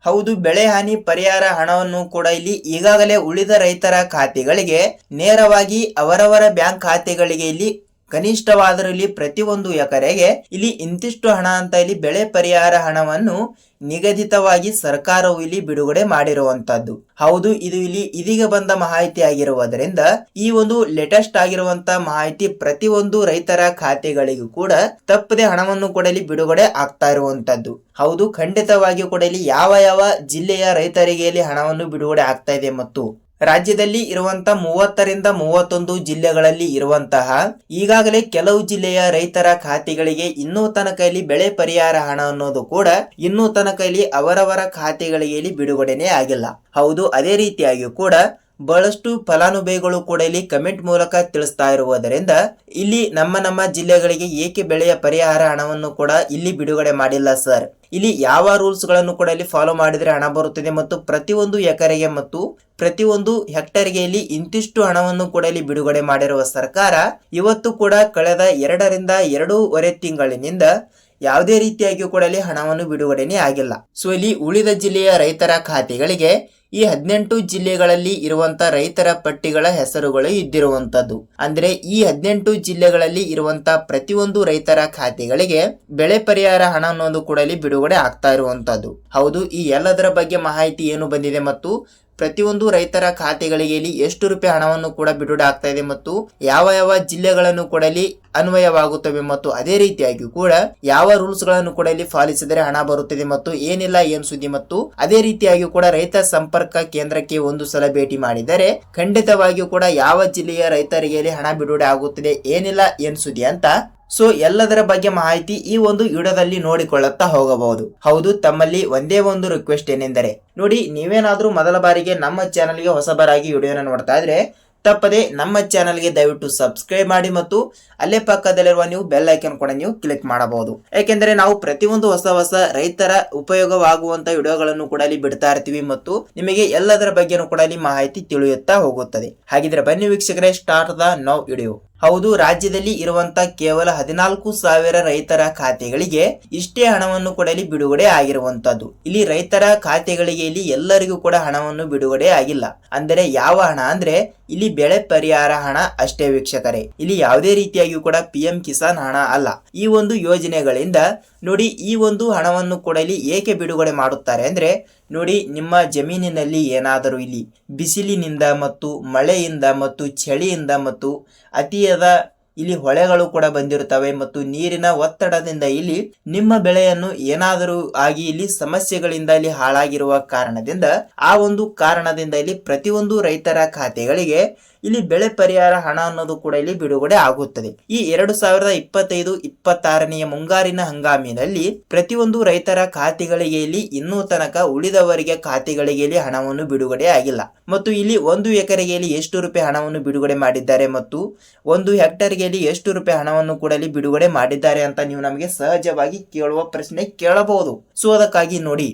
ಹೌದು, ಬೆಳೆ ಹಾನಿ ಪರಿಹಾರ ಹಣವನ್ನು ಕೂಡ ಇಲ್ಲಿ ಈಗಾಗಲೇ ಉಳಿದ ರೈತರ ಖಾತೆಗಳಿಗೆ ನೇರವಾಗಿ ಅವರವರ ಬ್ಯಾಂಕ್ ಖಾತೆಗಳಿಗೆ ಇಲ್ಲಿ ಕನಿಷ್ಠವಾದರೂ ಇಲ್ಲಿ ಪ್ರತಿಯೊಂದು ಎಕರೆಗೆ ಇಲ್ಲಿ ಇಂತಿಷ್ಟು ಹಣ ಅಂತ ಇಲ್ಲಿ ಬೆಳೆ ಪರಿಹಾರ ಹಣವನ್ನು ನಿಗದಿತವಾಗಿ ಸರ್ಕಾರವು ಇಲ್ಲಿ ಬಿಡುಗಡೆ ಮಾಡಿರುವಂತದ್ದು. ಹೌದು, ಇದು ಇಲ್ಲಿ ಇದೀಗ ಬಂದ ಮಾಹಿತಿ ಆಗಿರುವುದರಿಂದ ಈ ಒಂದು ಲೇಟೆಸ್ಟ್ ಆಗಿರುವಂತಹ ಮಾಹಿತಿ ಪ್ರತಿಯೊಂದು ರೈತರ ಖಾತೆಗಳಿಗೂ ಕೂಡ ತಪ್ಪದೆ ಹಣವನ್ನು ಕೂಡ ಇಲ್ಲಿ ಬಿಡುಗಡೆ ಆಗ್ತಾ ಇರುವಂತದ್ದು. ಹೌದು, ಖಂಡಿತವಾಗಿಯೂ ಕೂಡ ಇಲ್ಲಿ ಯಾವ ಯಾವ ಜಿಲ್ಲೆಯ ರೈತರಿಗೆ ಇಲ್ಲಿ ಹಣವನ್ನು ಬಿಡುಗಡೆ ಆಗ್ತಾ ಇದೆ ಮತ್ತು ರಾಜ್ಯದಲ್ಲಿ ಇರುವಂತಹ 30 ರಿಂದ 31 ಜಿಲ್ಲೆಗಳಲ್ಲಿ ಇರುವಂತಹ ಈಗಾಗಲೇ ಕೆಲವು ಜಿಲ್ಲೆಯ ರೈತರ ಖಾತೆಗಳಿಗೆ ಇನ್ನೂ ತನಕ ಇಲ್ಲಿ ಬೆಳೆ ಪರಿಹಾರ ಹಣ ಅನ್ನೋದು ಕೂಡ ಇನ್ನೂ ತನಕ ಇಲ್ಲಿ ಅವರವರ ಖಾತೆಗಳಿಗೆ ಇಲ್ಲಿ ಬಿಡುಗಡೆನೇ ಆಗಿಲ್ಲ. ಹೌದು, ಅದೇ ರೀತಿಯಾಗಿ ಕೂಡ ಬಹಳಷ್ಟು ಫಲಾನುಭವಿಗಳು ಕೂಡ ಇಲ್ಲಿ ಕಮೆಂಟ್ ಮೂಲಕ ತಿಳಿಸ್ತಾ ಇರುವುದರಿಂದ ಇಲ್ಲಿ ನಮ್ಮ ಜಿಲ್ಲೆಗಳಿಗೆ ಏಕೆ ಬೆಳೆಯ ಪರಿಹಾರ ಹಣವನ್ನು ಕೂಡ ಇಲ್ಲಿ ಬಿಡುಗಡೆ ಮಾಡಿಲ್ಲ ಸರ್, ಇಲ್ಲಿ ಯಾವ ರೂಲ್ಸ್ ಗಳನ್ನು ಕೂಡ ಇಲ್ಲಿ ಫಾಲೋ ಮಾಡಿದ್ರೆ ಹಣ ಬರುತ್ತದೆ ಮತ್ತು ಪ್ರತಿಯೊಂದು ಎಕರೆಗೆ ಮತ್ತು ಪ್ರತಿಯೊಂದು ಹೆಕ್ಟರ್ಗೆ ಇಲ್ಲಿ ಇಂತಿಷ್ಟು ಹಣವನ್ನು ಕೂಡ ಇಲ್ಲಿ ಬಿಡುಗಡೆ ಮಾಡಿರುವ ಸರ್ಕಾರ ಇವತ್ತು ಕೂಡ ಕಳೆದ 2 ರಿಂದ 2.5 ತಿಂಗಳಿನಿಂದ ಯಾವುದೇ ರೀತಿಯಾಗಿ ಕೂಡ ಇಲ್ಲಿ ಹಣವನ್ನು ಬಿಡುಗಡೆನೇ ಆಗಿಲ್ಲ. ಸೊ ಇಲ್ಲಿ ಉಳಿದ ಜಿಲ್ಲೆಯ ರೈತರ ಖಾತೆಗಳಿಗೆ ಈ 18 ಜಿಲ್ಲೆಗಳಲ್ಲಿ ಇರುವಂತ ರೈತರ ಪಟ್ಟಿಗಳ ಹೆಸರುಗಳು ಇದ್ದಿರುವಂತದ್ದು. ಅಂದ್ರೆ ಈ 18 ಜಿಲ್ಲೆಗಳಲ್ಲಿ ಇರುವಂತ ಪ್ರತಿಯೊಂದು ರೈತರ ಖಾತೆಗಳಿಗೆ ಬೆಳೆ ಪರಿಹಾರ ಹಣ ಅನ್ನೋದು ಕೂಡ ಇಲ್ಲಿ ಬಿಡುಗಡೆ ಆಗ್ತಾ ಇರುವಂತದ್ದು. ಹೌದು, ಈ ಎಲ್ಲದರ ಬಗ್ಗೆ ಮಾಹಿತಿ ಏನು ಬಂದಿದೆ ಮತ್ತು ಪ್ರತಿಯೊಂದು ರೈತರ ಖಾತೆಗಳಿಗೆ ಇಲ್ಲಿ ಎಷ್ಟು ರೂಪಾಯಿ ಹಣವನ್ನು ಕೂಡ ಬಿಡುಗಡೆ ಆಗ್ತಾ ಇದೆ ಮತ್ತು ಯಾವ ಯಾವ ಜಿಲ್ಲೆಗಳನ್ನು ಕೂಡ ಇಲ್ಲಿ ಅನ್ವಯವಾಗುತ್ತವೆ ಮತ್ತು ಅದೇ ರೀತಿಯಾಗಿ ಕೂಡ ಯಾವ ರೂಲ್ಸ್ ಗಳನ್ನು ಕೂಡ ಇಲ್ಲಿ ಪಾಲಿಸಿದರೆ ಹಣ ಬರುತ್ತದೆ ಮತ್ತು ಏನಿಲ್ಲ ಏನ್ ಸುದ್ದಿ ಮತ್ತು ಅದೇ ರೀತಿಯಾಗಿ ಕೂಡ ರೈತ ಸಂಪರ್ಕ ಕೇಂದ್ರಕ್ಕೆ ಒಂದು ಸಲ ಭೇಟಿ ಮಾಡಿದರೆ ಖಂಡಿತವಾಗಿಯೂ ಕೂಡ ಯಾವ ಜಿಲ್ಲೆಯ ರೈತರಿಗೆ ಇಲ್ಲಿ ಹಣ ಬಿಡುಗಡೆ ಆಗುತ್ತದೆ ಏನಿಲ್ಲ ಏನ್ ಸುದ್ದಿ ಅಂತ ಸೊ ಎಲ್ಲದರ ಬಗ್ಗೆ ಮಾಹಿತಿ ಈ ಒಂದು ವಿಡಿಯೋದಲ್ಲಿ ನೋಡಿಕೊಳ್ಳುತ್ತಾ ಹೋಗಬಹುದು. ಹೌದು, ತಮ್ಮಲ್ಲಿ ಒಂದೇ ಒಂದು ರಿಕ್ವೆಸ್ಟ್ ಏನೆಂದರೆ ನೋಡಿ, ನೀವೇನಾದ್ರೂ ಮೊದಲ ಬಾರಿಗೆ ನಮ್ಮ ಚಾನಲ್ಗೆ ಹೊಸಬರಾಗಿ ವಿಡಿಯೋನ ನೋಡ್ತಾ ಇದ್ರೆ ತಪ್ಪದೆ ನಮ್ಮ ಚಾನಲ್ಗೆ ದಯವಿಟ್ಟು ಸಬ್ಸ್ಕ್ರೈಬ್ ಮಾಡಿ ಮತ್ತು ಅಲ್ಲೇ ಪಕ್ಕದಲ್ಲಿರುವ ನೀವು ಬೆಲ್ ಐಕಾನ್ ಕೂಡ ನೀವು ಕ್ಲಿಕ್ ಮಾಡಬಹುದು. ಯಾಕೆಂದ್ರೆ ನಾವು ಪ್ರತಿಯೊಂದು ಹೊಸ ರೈತರ ಉಪಯೋಗವಾಗುವಂತ ವಿಡಿಯೋಗಳನ್ನು ಕೂಡ ಇಲ್ಲಿ ಬಿಡ್ತಾ ಇರ್ತೀವಿ ಮತ್ತು ನಿಮಗೆ ಎಲ್ಲದರ ಬಗ್ಗೆನೂ ಕೂಡ ಇಲ್ಲಿ ಮಾಹಿತಿ ತಿಳಿಯುತ್ತಾ ಹೋಗುತ್ತದೆ. ಹಾಗಿದ್ರೆ ಬನ್ನಿ ವೀಕ್ಷಕರೇ, ಸ್ಟಾರ್ಟ್ ದ ನೌ ವಿಡಿಯೋ. ಹೌದು, ರಾಜ್ಯದಲ್ಲಿ ಇರುವಂತ ಕೇವಲ 14,000 ರೈತರ ಖಾತೆಗಳಿಗೆ ಇಷ್ಟೇ ಹಣವನ್ನು ಕೂಡ ಇಲ್ಲಿ ಬಿಡುಗಡೆ ಆಗಿರುವಂತದ್ದು. ಇಲ್ಲಿ ರೈತರ ಖಾತೆಗಳಿಗೆ ಇಲ್ಲಿ ಎಲ್ಲರಿಗೂ ಕೂಡ ಹಣವನ್ನು ಬಿಡುಗಡೆ ಆಗಿಲ್ಲ. ಅಂದರೆ ಯಾವ ಹಣ ಅಂದ್ರೆ ಇಲ್ಲಿ ಬೆಳೆ ಪರಿಹಾರ ಹಣ ಅಷ್ಟೇ ವೀಕ್ಷಕರೇ, ಇಲ್ಲಿ ಯಾವುದೇ ರೀತಿಯಾಗಿಯೂ ಕೂಡ PM ಕಿಸಾನ್ ಹಣ ಅಲ್ಲ. ಈ ಒಂದು ಯೋಜನೆಗಳಿಂದ ನೋಡಿ, ಈ ಒಂದು ಹಣವನ್ನು ಕೂಡ ಇಲ್ಲಿ ಏಕೆ ಬಿಡುಗಡೆ ಮಾಡುತ್ತಾರೆ ಅಂದ್ರೆ ನೋಡಿ, ನಿಮ್ಮ ಜಮೀನಿನಲ್ಲಿ ಏನಾದರೂ ಇಲ್ಲಿ ಬಿಸಿಲಿನಿಂದ ಮತ್ತು ಮಳೆಯಿಂದ ಮತ್ತು ಚಳಿಯಿಂದ ಮತ್ತು ಅತಿಯಾದ ಇಲ್ಲಿ ಹೊಳೆಗಳು ಕೂಡ ಬಂದಿರುತ್ತವೆ ಮತ್ತು ನೀರಿನ ಒತ್ತಡದಿಂದ ಇಲ್ಲಿ ನಿಮ್ಮ ಬೆಳೆಯನ್ನು ಏನಾದರೂ ಆಗಿ ಇಲ್ಲಿ ಸಮಸ್ಯೆಗಳಿಂದ ಇಲ್ಲಿ ಹಾಳಾಗಿರುವ ಕಾರಣದಿಂದ ಆ ಒಂದು ಕಾರಣದಿಂದ ಇಲ್ಲಿ ಪ್ರತಿಯೊಂದು ರೈತರ ಖಾತೆಗಳಿಗೆ ಇಲ್ಲಿ ಬೆಳೆ ಪರಿಹಾರ ಹಣ ಅನ್ನೋದು ಕೂಡ ಇಲ್ಲಿ ಬಿಡುಗಡೆ ಆಗುತ್ತದೆ. ಈ 2025-26ನೇ ಮುಂಗಾರಿನ ಹಂಗಾಮಿನಲ್ಲಿ ಪ್ರತಿಯೊಂದು ರೈತರ ಖಾತೆಗಳಿಗೆ ಇಲ್ಲಿ ಇನ್ನೂ ತನಕ ಉಳಿದವರಿಗೆ ಖಾತೆಗಳಿಗೆ ಇಲ್ಲಿ ಹಣವನ್ನು ಬಿಡುಗಡೆ ಆಗಿಲ್ಲ ಮತ್ತು ಇಲ್ಲಿ 1 ಎಕರೆಗೆ ಇಲ್ಲಿ ಎಷ್ಟು ರೂಪಾಯಿ ಹಣವನ್ನು ಬಿಡುಗಡೆ ಮಾಡಿದ್ದಾರೆ ಮತ್ತು 1 ಹೆಕ್ಟರ್ಗೆ ಇಲ್ಲಿ ಎಷ್ಟು ರೂಪಾಯಿ ಹಣವನ್ನು ಕೂಡ ಇಲ್ಲಿ ಬಿಡುಗಡೆ ಮಾಡಿದ್ದಾರೆ ಅಂತ ನೀವು ನಮಗೆ ಸಹಜವಾಗಿ ಕೇಳುವ ಪ್ರಶ್ನೆ ಕೇಳಬಹುದು. ಸೊ ಅದಕ್ಕಾಗಿ ನೋಡಿ,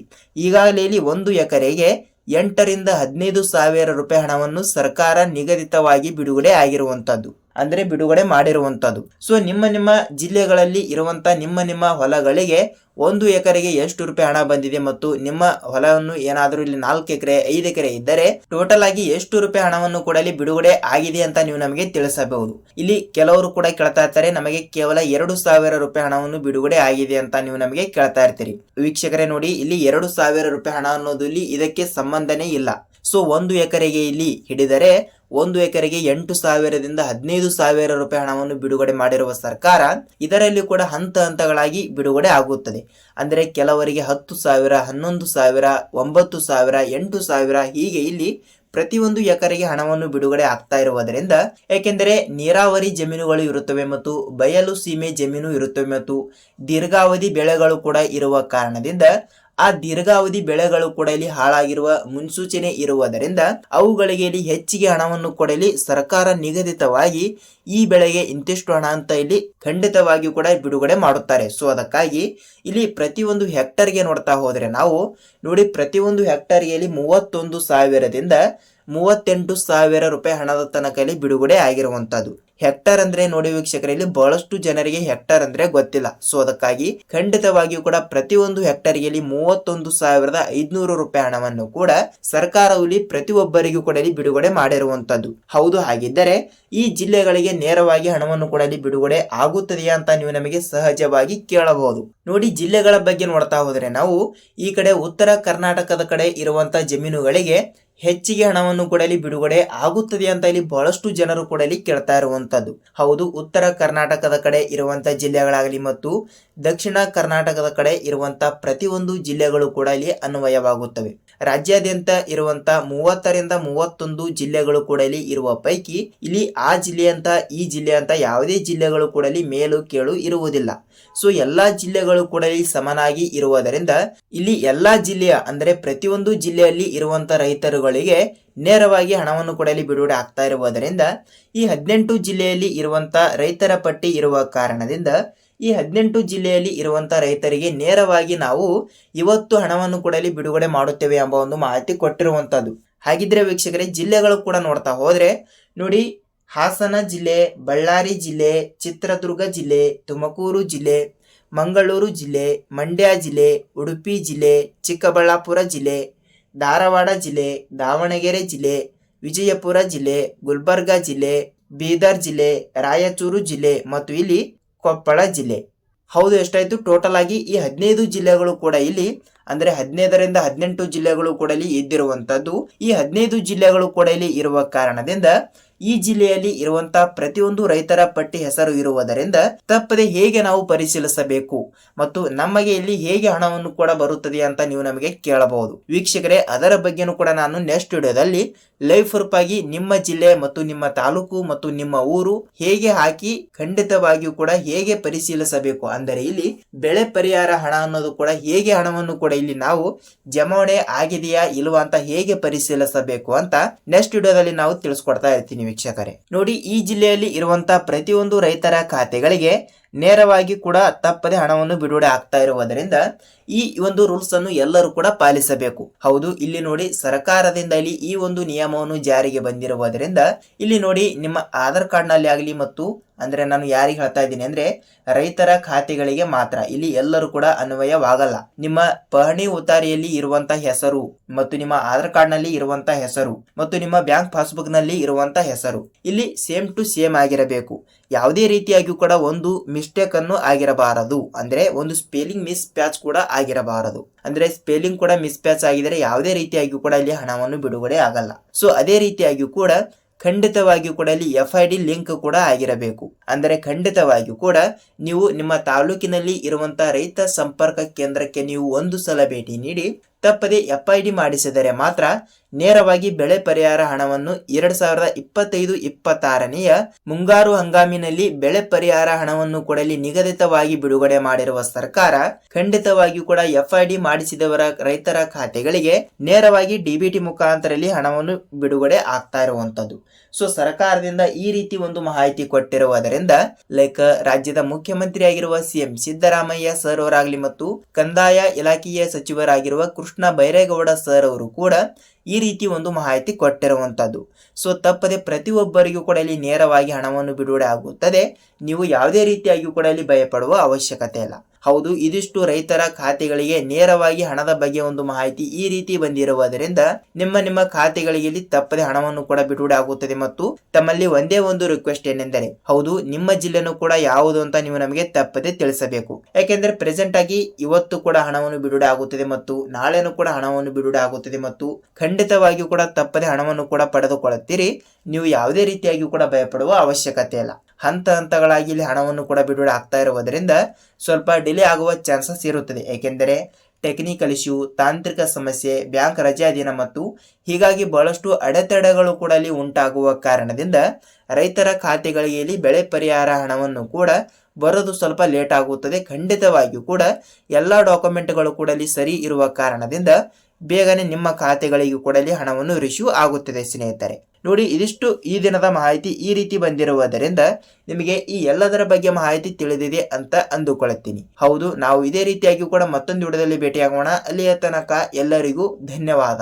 ಈಗಾಗಲೇ ಇಲ್ಲಿ 1 ಎಕರೆಗೆ 8 ರಿಂದ 15 ಸಾವಿರ ರೂಪಾಯಿ ಹಣವನ್ನು ಸರ್ಕಾರ ನಿಗದಿತವಾಗಿ ಬಿಡುಗಡೆ ಆಗಿರುವಂತದ್ದು, ಅಂದ್ರೆ ಬಿಡುಗಡೆ ಮಾಡಿರುವಂತದ್ದು. ಸೊ ನಿಮ್ಮ ಜಿಲ್ಲೆಗಳಲ್ಲಿ ಇರುವಂತ ನಿಮ್ಮ ಹೊಲಗಳಿಗೆ 1 ಎಕರೆಗೆ ಎಷ್ಟು ರೂಪಾಯಿ ಹಣ ಬಂದಿದೆ ಮತ್ತು ನಿಮ್ಮ ಹೊಲವನ್ನು ಏನಾದರೂ ಇಲ್ಲಿ 4 ಎಕರೆ 5 ಎಕರೆ ಇದ್ದರೆ ಟೋಟಲ್ ಆಗಿ ಎಷ್ಟು ರೂಪಾಯಿ ಹಣವನ್ನು ಕೂಡ ಇಲ್ಲಿ ಬಿಡುಗಡೆ ಆಗಿದೆ ಅಂತ ನೀವು ನಮಗೆ ತಿಳಿಸಬಹುದು. ಇಲ್ಲಿ ಕೆಲವರು ಕೂಡ ಕೇಳ್ತಾ ಇರ್ತಾರೆ, ನಮಗೆ ಕೇವಲ 2,000 ರೂಪಾಯಿ ಹಣವನ್ನು ಬಿಡುಗಡೆ ಆಗಿದೆ ಅಂತ ನೀವು ನಮಗೆ ಕೇಳ್ತಾ ಇರ್ತೀರಿ. ವೀಕ್ಷಕರೇ ನೋಡಿ, ಇಲ್ಲಿ 2,000 ರೂಪಾಯಿ ಹಣ ಅನ್ನೋದು ಇಲ್ಲಿ ಇದಕ್ಕೆ ಸಂಬಂಧನೇ ಇಲ್ಲ. ಸೊ 1 ಎಕರೆಗೆ ಇಲ್ಲಿ ಹಿಡಿದರೆ 1 ಎಕರೆಗೆ 8,000ದಿಂದ 15,000 ರೂಪಾಯಿ ಹಣವನ್ನು ಬಿಡುಗಡೆ ಮಾಡಿರುವ ಸರ್ಕಾರ ಇದರಲ್ಲಿ ಕೂಡ ಹಂತಗಳಾಗಿ ಬಿಡುಗಡೆ ಆಗುತ್ತದೆ. ಅಂದ್ರೆ ಕೆಲವರಿಗೆ 10,000, 11,000, 9,000, 8,000 ಹೀಗೆ ಇಲ್ಲಿ ಪ್ರತಿಯೊಂದು ಎಕರೆಗೆ ಹಣವನ್ನು ಬಿಡುಗಡೆ ಆಗ್ತಾ ಇರುವುದರಿಂದ, ಯಾಕೆಂದರೆ ನೀರಾವರಿ ಜಮೀನುಗಳು ಇರುತ್ತವೆ ಮತ್ತು ಬಯಲು ಸೀಮೆ ಜಮೀನು ಇರುತ್ತವೆ ಮತ್ತು ದೀರ್ಘಾವಧಿ ಬೆಳೆಗಳು ಕೂಡ ಇರುವ ಕಾರಣದಿಂದ ಆ ದೀರ್ಘಾವಧಿ ಬೆಳೆಗಳು ಕೂಡ ಇಲ್ಲಿ ಹಾಳಾಗಿರುವ ಮುನ್ಸೂಚನೆ ಇರುವುದರಿಂದ ಅವುಗಳಿಗೆ ಇಲ್ಲಿ ಹೆಚ್ಚಿಗೆ ಹಣವನ್ನು ಕೊಡಲಿ ಸರ್ಕಾರ ನಿಗದಿತವಾಗಿ ಈ ಬೆಳೆಗೆ ಇಂತಿಷ್ಟು ಹಣ ಅಂತ ಇಲ್ಲಿ ಖಂಡಿತವಾಗಿಯೂ ಕೂಡ ಬಿಡುಗಡೆ ಮಾಡುತ್ತಾರೆ. ಸೊ ಅದಕ್ಕಾಗಿ ಇಲ್ಲಿ ಪ್ರತಿಯೊಂದು ಹೆಕ್ಟರ್ಗೆ ನೋಡ್ತಾ ಹೋದ್ರೆ ನಾವು ನೋಡಿ, ಪ್ರತಿಯೊಂದು ಹೆಕ್ಟರ್ಗೆ ಇಲ್ಲಿ 31,000ದಿಂದ 38,000 ರೂಪಾಯಿ ಹಣದ ತನಕ ಇಲ್ಲಿ ಬಿಡುಗಡೆ ಆಗಿರುವಂತದ್ದು. ಹೆಕ್ಟರ್ ಅಂದ್ರೆ ನೋಡಿ ವೀಕ್ಷಕರಲ್ಲಿ ಬಹಳಷ್ಟು ಜನರಿಗೆ ಹೆಕ್ಟರ್ ಅಂದ್ರೆ ಗೊತ್ತಿಲ್ಲ. ಸೊ ಅದಕ್ಕಾಗಿ ಖಂಡಿತವಾಗಿಯೂ ಕೂಡ ಪ್ರತಿಯೊಂದು ಹೆಕ್ಟರ್ಗೆ 31,500 ರೂಪಾಯಿ ಹಣವನ್ನು ಕೂಡ ಸರ್ಕಾರವು ಪ್ರತಿಯೊಬ್ಬರಿಗೂ ಕೂಡ ಬಿಡುಗಡೆ ಮಾಡಿರುವಂತದ್ದು. ಹೌದು, ಹಾಗಿದ್ದರೆ ಈ ಜಿಲ್ಲೆಗಳಿಗೆ ನೇರವಾಗಿ ಹಣವನ್ನು ಕೂಡ ಬಿಡುಗಡೆ ಆಗುತ್ತದೆಯಾ ಅಂತ ನೀವು ನಮಗೆ ಸಹಜವಾಗಿ ಕೇಳಬಹುದು. ನೋಡಿ, ಜಿಲ್ಲೆಗಳ ಬಗ್ಗೆ ನೋಡ್ತಾ ಹೋದ್ರೆ ನಾವು ಈ ಕಡೆ ಉತ್ತರ ಕರ್ನಾಟಕದ ಕಡೆ ಇರುವಂತ ಜಮೀನುಗಳಿಗೆ ಹೆಚ್ಚಿಗೆ ಹಣವನ್ನು ಕೂಡ ಬಿಡುಗಡೆ ಆಗುತ್ತದೆ ಅಂತ ಇಲ್ಲಿ ಬಹಳಷ್ಟು ಜನರು ಕೂಡ ಕೇಳ್ತಾ ಇರುವಂತದ್ದು. ಹೌದು, ಉತ್ತರ ಕರ್ನಾಟಕದ ಕಡೆ ಇರುವಂತ ಜಿಲ್ಲೆಗಳಾಗಲಿ ಮತ್ತು ದಕ್ಷಿಣ ಕರ್ನಾಟಕದ ಕಡೆ ಇರುವಂತ ಪ್ರತಿಯೊಂದು ಜಿಲ್ಲೆಗಳು ಕೂಡ ಇಲ್ಲಿ ಅನ್ವಯವಾಗುತ್ತವೆ. ರಾಜ್ಯಾದ್ಯಂತ ಇರುವಂತ 30ರಿಂದ 31 ಜಿಲ್ಲೆಗಳು ಕೂಡ ಇಲ್ಲಿ ಇರುವ ಪೈಕಿ ಇಲ್ಲಿ ಆ ಜಿಲ್ಲೆ ಅಂತ ಈ ಜಿಲ್ಲೆ ಅಂತ ಯಾವುದೇ ಜಿಲ್ಲೆಗಳು ಕೂಡ ಇಲ್ಲಿ ಮೇಲು ಕೇಳು ಇರುವುದಿಲ್ಲ. ಸೊ ಎಲ್ಲಾ ಜಿಲ್ಲೆಗಳು ಕೂಡ ಇಲ್ಲಿ ಸಮನಾಗಿ ಇರುವುದರಿಂದ ಇಲ್ಲಿ ಎಲ್ಲಾ ಜಿಲ್ಲೆಯ ಅಂದ್ರೆ ಪ್ರತಿಯೊಂದು ಜಿಲ್ಲೆಯಲ್ಲಿ ಇರುವಂತ ರೈತರುಗಳಿಗೆ ನೇರವಾಗಿ ಹಣವನ್ನು ಕೂಡ ಇಲ್ಲಿ ಬಿಡುಗಡೆ ಆಗ್ತಾ ಇರುವುದರಿಂದ ಈ 18 ಜಿಲ್ಲೆಯಲ್ಲಿ ಇರುವಂತ ರೈತರ ಪಟ್ಟಿ ಇರುವ ಕಾರಣದಿಂದ ಈ 18 ಜಿಲ್ಲೆಯಲ್ಲಿ ಇರುವಂತ ರೈತರಿಗೆ ನೇರವಾಗಿ ನಾವು ಇವತ್ತು ಹಣವನ್ನು ಕೂಡ ಇಲ್ಲಿ ಬಿಡುಗಡೆ ಮಾಡುತ್ತೇವೆ ಎಂಬ ಒಂದು ಮಾಹಿತಿ ಕೊಟ್ಟಿರುವಂತದ್ದು. ಹಾಗಿದ್ರೆ ವೀಕ್ಷಕರೇ, ಜಿಲ್ಲೆಗಳು ಕೂಡ ನೋಡ್ತಾ ಹೋದ್ರೆ ನೋಡಿ, ಹಾಸನ ಜಿಲ್ಲೆ, ಬಳ್ಳಾರಿ ಜಿಲ್ಲೆ, ಚಿತ್ರದುರ್ಗ ಜಿಲ್ಲೆ, ತುಮಕೂರು ಜಿಲ್ಲೆ, ಮಂಗಳೂರು ಜಿಲ್ಲೆ, ಮಂಡ್ಯ ಜಿಲ್ಲೆ, ಉಡುಪಿ ಜಿಲ್ಲೆ, ಚಿಕ್ಕಬಳ್ಳಾಪುರ ಜಿಲ್ಲೆ, ಧಾರವಾಡ ಜಿಲ್ಲೆ, ದಾವಣಗೆರೆ ಜಿಲ್ಲೆ, ವಿಜಯಪುರ ಜಿಲ್ಲೆ, ಗುಲ್ಬರ್ಗ ಜಿಲ್ಲೆ, ಬೀದರ್ ಜಿಲ್ಲೆ, ರಾಯಚೂರು ಜಿಲ್ಲೆ ಮತ್ತು ಇಲ್ಲಿ ಕೊಪ್ಪಳ ಜಿಲ್ಲೆ. ಹೌದು, ಎಷ್ಟಾಯ್ತು ಟೋಟಲ್ ಆಗಿ ಈ 15 ಜಿಲ್ಲೆಗಳು ಕೂಡ ಇಲ್ಲಿ ಅಂದ್ರೆ 15ರಿಂದ 18 ಜಿಲ್ಲೆಗಳು ಕೂಡ ಇಲ್ಲಿ ಇದ್ದಿರುವಂತದ್ದು. ಈ 15 ಜಿಲ್ಲೆಗಳು ಕೂಡ ಇಲ್ಲಿ ಇರುವ ಕಾರಣದಿಂದ ಈ ಜಿಲ್ಲೆಯಲ್ಲಿ ಇರುವಂತಹ ಪ್ರತಿಯೊಂದು ರೈತರ ಪಟ್ಟಿ ಹೆಸರು ಇರುವುದರಿಂದ ತಪ್ಪದೆ ಹೇಗೆ ನಾವು ಪರಿಶೀಲಿಸಬೇಕು ಮತ್ತು ನಮಗೆ ಇಲ್ಲಿ ಹೇಗೆ ಹಣವನ್ನು ಕೂಡ ಬರುತ್ತದೆ ಅಂತ ನೀವು ನಮಗೆ ಕೇಳಬಹುದು. ವೀಕ್ಷಕರೇ, ಅದರ ಬಗ್ಗೆನೂ ಕೂಡ ನಾನು ನೆಕ್ಸ್ಟ್ ವಿಡಿಯೋದಲ್ಲಿ ಲೈವ್ ಪ್ರೂಫ್ ಆಗಿ ನಿಮ್ಮ ಜಿಲ್ಲೆ ಮತ್ತು ನಿಮ್ಮ ತಾಲೂಕು ಮತ್ತು ನಿಮ್ಮ ಊರು ಹೇಗೆ ಹಾಕಿ ಖಂಡಿತವಾಗಿಯೂ ಕೂಡ ಹೇಗೆ ಪರಿಶೀಲಿಸಬೇಕು ಅಂದರೆ ಇಲ್ಲಿ ಬೆಳೆ ಪರಿಹಾರ ಹಣ ಅನ್ನೋದು ಕೂಡ ಹೇಗೆ ಹಣವನ್ನು ಕೂಡ ಇಲ್ಲಿ ನಾವು ಜಮಾವಣೆ ಆಗಿದೆಯಾ ಇಲ್ವಾ ಅಂತ ಹೇಗೆ ಪರಿಶೀಲಿಸಬೇಕು ಅಂತ ನೆಕ್ಸ್ಟ್ ವಿಡಿಯೋದಲ್ಲಿ ನಾವು ತಿಳಿಸ್ಕೊಡ್ತಾ ಇರ್ತೀನಿ. ವೀಕ್ಷಕರೇ ನೋಡಿ, ಈ ಜಿಲ್ಲೆಯಲ್ಲಿ ಇರುವಂತಹ ಪ್ರತಿಯೊಂದು ರೈತರ ಖಾತೆಗಳಿಗೆ ನೇರವಾಗಿ ಕೂಡ ತಪ್ಪದೆ ಹಣವನ್ನು ಬಿಡುಗಡೆ ಆಗ್ತಾ ಇರುವುದರಿಂದ ಈ ಒಂದು ರೂಲ್ಸ್ ಅನ್ನು ಎಲ್ಲರೂ ಕೂಡ ಪಾಲಿಸಬೇಕು. ಹೌದು, ಇಲ್ಲಿ ನೋಡಿ ಸರ್ಕಾರದಿಂದ ಇಲ್ಲಿ ಈ ಒಂದು ನಿಯಮವನ್ನು ಜಾರಿಗೆ ಬಂದಿರುವುದರಿಂದ ಇಲ್ಲಿ ನೋಡಿ ನಿಮ್ಮ ಆಧಾರ್ ಕಾರ್ಡ್ ನಲ್ಲಿ ಆಗಲಿ ಮತ್ತು ಅಂದ್ರೆ ನಾನು ಯಾರಿಗೆ ಹೇಳ್ತಾ ಇದ್ದೀನಿ ಅಂದ್ರೆ ರೈತರ ಖಾತೆಗಳಿಗೆ ಮಾತ್ರ, ಇಲ್ಲಿ ಎಲ್ಲರೂ ಕೂಡ ಅನ್ವಯವಾಗಲ್ಲ. ನಿಮ್ಮ ಪಹಣಿ ಉತ್ತಾರಿಯಲ್ಲಿ ಇರುವಂತಹ ಹೆಸರು ಮತ್ತು ನಿಮ್ಮ ಆಧಾರ್ ಕಾರ್ಡ್ ನಲ್ಲಿ ಇರುವಂತಹ ಹೆಸರು ಮತ್ತು ನಿಮ್ಮ ಬ್ಯಾಂಕ್ ಪಾಸ್ಬುಕ್ ನಲ್ಲಿ ಇರುವಂತಹ ಹೆಸರು ಇಲ್ಲಿ ಸೇಮ್ ಟು ಸೇಮ್ ಆಗಿರಬೇಕು. ಯಾವುದೇ ರೀತಿಯಾಗಿಯೂ ಕೂಡ ಒಂದು ಮಿಸ್ಟೇಕ್ ಅನ್ನು ಆಗಿರಬಾರದು, ಅಂದ್ರೆ ಒಂದು ಸ್ಪೆಲ್ಲಿಂಗ್ ಮಿಸ್ ಪ್ಯಾಚ್ ಕೂಡ ಆಗಿರಬಾರದು. ಅಂದ್ರೆ ಸ್ಪೆಲ್ಲಿಂಗ್ ಕೂಡ ಮಿಸ್ ಪ್ಯಾಚ್ ಆಗಿದ್ರೆ ಯಾವುದೇ ರೀತಿಯಾಗಿಯೂ ಕೂಡ ಇಲ್ಲಿ ಹಣವನ್ನು ಬಿಡುಗಡೆ ಆಗಲ್ಲ. ಸೊ ಅದೇ ರೀತಿಯಾಗಿಯೂ ಕೂಡ ಖಂಡಿತವಾಗಿಯೂ ಕೂಡ ಇಲ್ಲಿ FID ಲಿಂಕ್ ಕೂಡ ಆಗಿರಬೇಕು. ಅಂದರೆ ಖಂಡಿತವಾಗಿಯೂ ಕೂಡ ನೀವು ನಿಮ್ಮ ತಾಲೂಕಿನಲ್ಲಿ ಇರುವಂತಹ ರೈತ ಸಂಪರ್ಕ ಕೇಂದ್ರಕ್ಕೆ ನೀವು ಒಂದು ಸಲ ಭೇಟಿ ನೀಡಿ ತಪ್ಪದೆ FID ಮಾಡಿಸಿದರೆ ಮಾತ್ರ ನೇರವಾಗಿ ಬೆಳೆ ಪರಿಹಾರ ಹಣವನ್ನು 2025-26ನೆಯ ಮುಂಗಾರು ಹಂಗಾಮಿನಲ್ಲಿ ಬೆಳೆ ಪರಿಹಾರ ಹಣವನ್ನು ಕೂಡ ನಿಗದಿತವಾಗಿ ಬಿಡುಗಡೆ ಮಾಡಿರುವ ಸರ್ಕಾರ ಖಂಡಿತವಾಗಿಯೂ ಕೂಡ FID ಮಾಡಿಸಿದವರ ರೈತರ ಖಾತೆಗಳಿಗೆ ನೇರವಾಗಿ DBT ಮುಖಾಂತರ ಹಣವನ್ನು ಬಿಡುಗಡೆ ಆಗ್ತಾ ಇರುವಂತದ್ದು. ಸೊ ಸರ್ಕಾರದಿಂದ ಈ ರೀತಿ ಒಂದು ಮಾಹಿತಿ ಕೊಟ್ಟಿರುವುದರಿಂದ ಲೈಕ್ ರಾಜ್ಯದ ಮುಖ್ಯಮಂತ್ರಿ ಆಗಿರುವ CM ಸಿದ್ದರಾಮಯ್ಯ ಸರ್ ಅವರಾಗ್ಲಿ ಮತ್ತು ಕಂದಾಯ ಇಲಾಖೆಯ ಸಚಿವರಾಗಿರುವ ಕೃಷ್ಣ ಬೈರೇಗೌಡ ಸರ್ ಅವರು ಕೂಡ ಈ ರೀತಿ ಒಂದು ಮಾಹಿತಿ ಕೊಟ್ಟಿರುವಂತದ್ದು. ಸೊ ತಪ್ಪದೆ ಪ್ರತಿಯೊಬ್ಬರಿಗೂ ಕೂಡ ಇಲ್ಲಿ ನೇರವಾಗಿ ಹಣವನ್ನು ಬಿಡುಗಡೆ ಆಗುತ್ತದೆ. ನೀವು ಯಾವುದೇ ರೀತಿಯಾಗಿಯೂ ಕೂಡ ಇಲ್ಲಿ ಭಯಪಡುವ ಅವಶ್ಯಕತೆ ಇಲ್ಲ. ಹೌದು, ಇದಿಷ್ಟು ರೈತರ ಖಾತೆಗಳಿಗೆ ನೇರವಾಗಿ ಹಣದ ಬಗ್ಗೆ ಒಂದು ಮಾಹಿತಿ ಈ ರೀತಿ ಬಂದಿರುವುದರಿಂದ ನಿಮ್ಮ ಖಾತೆಗಳಿಗೆ ಇಲ್ಲಿ ತಪ್ಪದೆ ಹಣವನ್ನು ಕೂಡ ಬಿಡುಗಡೆ ಆಗುತ್ತದೆ. ಮತ್ತು ತಮ್ಮಲ್ಲಿ ಒಂದೇ ಒಂದು ರಿಕ್ವೆಸ್ಟ್ ಏನೆಂದರೆ, ಹೌದು ನಿಮ್ಮ ಜಿಲ್ಲೆನೂ ಕೂಡ ಯಾವುದು ಅಂತ ನೀವು ನಮಗೆ ತಪ್ಪದೆ ತಿಳಿಸಬೇಕು. ಯಾಕೆಂದ್ರೆ ಪ್ರೆಸೆಂಟ್ ಆಗಿ ಇವತ್ತು ಕೂಡ ಹಣವನ್ನು ಬಿಡುಗಡೆ ಆಗುತ್ತದೆ ಮತ್ತು ನಾಳೆನೂ ಕೂಡ ಹಣವನ್ನು ಬಿಡುಗಡೆ ಆಗುತ್ತದೆ ಮತ್ತು ಖಂಡಿತವಾಗಿಯೂ ಕೂಡ ತಪ್ಪದೆ ಹಣವನ್ನು ಕೂಡ ಪಡೆದುಕೊಳ್ಳುತ್ತೀರಿ. ನೀವು ಯಾವುದೇ ರೀತಿಯಾಗಿಯೂ ಕೂಡ ಭಯಪಡುವ ಅವಶ್ಯಕತೆ ಇಲ್ಲ. ಹಂತ ಹಂತಗಳಾಗಿ ಇಲ್ಲಿ ಹಣವನ್ನು ಕೂಡ ಬಿಡುಗಡೆ ಆಗ್ತಾ ಇರುವುದರಿಂದ ಸ್ವಲ್ಪ ಡಿಲೇ ಆಗುವ ಚಾನ್ಸಸ್ ಇರುತ್ತದೆ. ಏಕೆಂದರೆ ಟೆಕ್ನಿಕಲ್ ಇಶ್ಯೂ, ತಾಂತ್ರಿಕ ಸಮಸ್ಯೆ, ಬ್ಯಾಂಕ್ ರಜಾ ದಿನ ಮತ್ತು ಹೀಗಾಗಿ ಬಹಳಷ್ಟು ಅಡೆತಡೆಗಳು ಕೂಡ ಇಲ್ಲಿ ಉಂಟಾಗುವ ಕಾರಣದಿಂದ ರೈತರ ಖಾತೆಗಳಿಗೆ ಇಲ್ಲಿ ಬೆಳೆ ಪರಿಹಾರ ಹಣವನ್ನು ಕೂಡ ಬರೋದು ಸ್ವಲ್ಪ ಲೇಟ್ ಆಗುತ್ತದೆ. ಖಂಡಿತವಾಗಿಯೂ ಕೂಡ ಎಲ್ಲ ಡಾಕ್ಯುಮೆಂಟ್ಗಳು ಕೂಡ ಇಲ್ಲಿ ಸರಿ ಇರುವ ಕಾರಣದಿಂದ ಬೇಗನೆ ನಿಮ್ಮ ಖಾತೆಗಳಿಗೂ ಕೂಡ ಇಲ್ಲಿ ಹಣವನ್ನು ರಿಸೀವ್ ಆಗುತ್ತದೆ. ಸ್ನೇಹಿತರೆ ನೋಡಿ, ಇದಿಷ್ಟು ಈ ದಿನದ ಮಾಹಿತಿ ಈ ರೀತಿ ಬಂದಿರುವುದರಿಂದ ನಿಮಗೆ ಈ ಎಲ್ಲದರ ಬಗ್ಗೆ ಮಾಹಿತಿ ತಿಳಿದಿದೆ ಅಂತ ಅಂದುಕೊಳ್ಳುತ್ತೀನಿ. ಹೌದು, ನಾವು ಇದೇ ರೀತಿಯಾಗಿ ಕೂಡ ಮತ್ತೊಂದು ವಿಡಿಯೋದಲ್ಲಿ ಭೇಟಿಯಾಗೋಣ. ಅಲ್ಲಿಯ ತನಕ ಎಲ್ಲರಿಗೂ ಧನ್ಯವಾದ.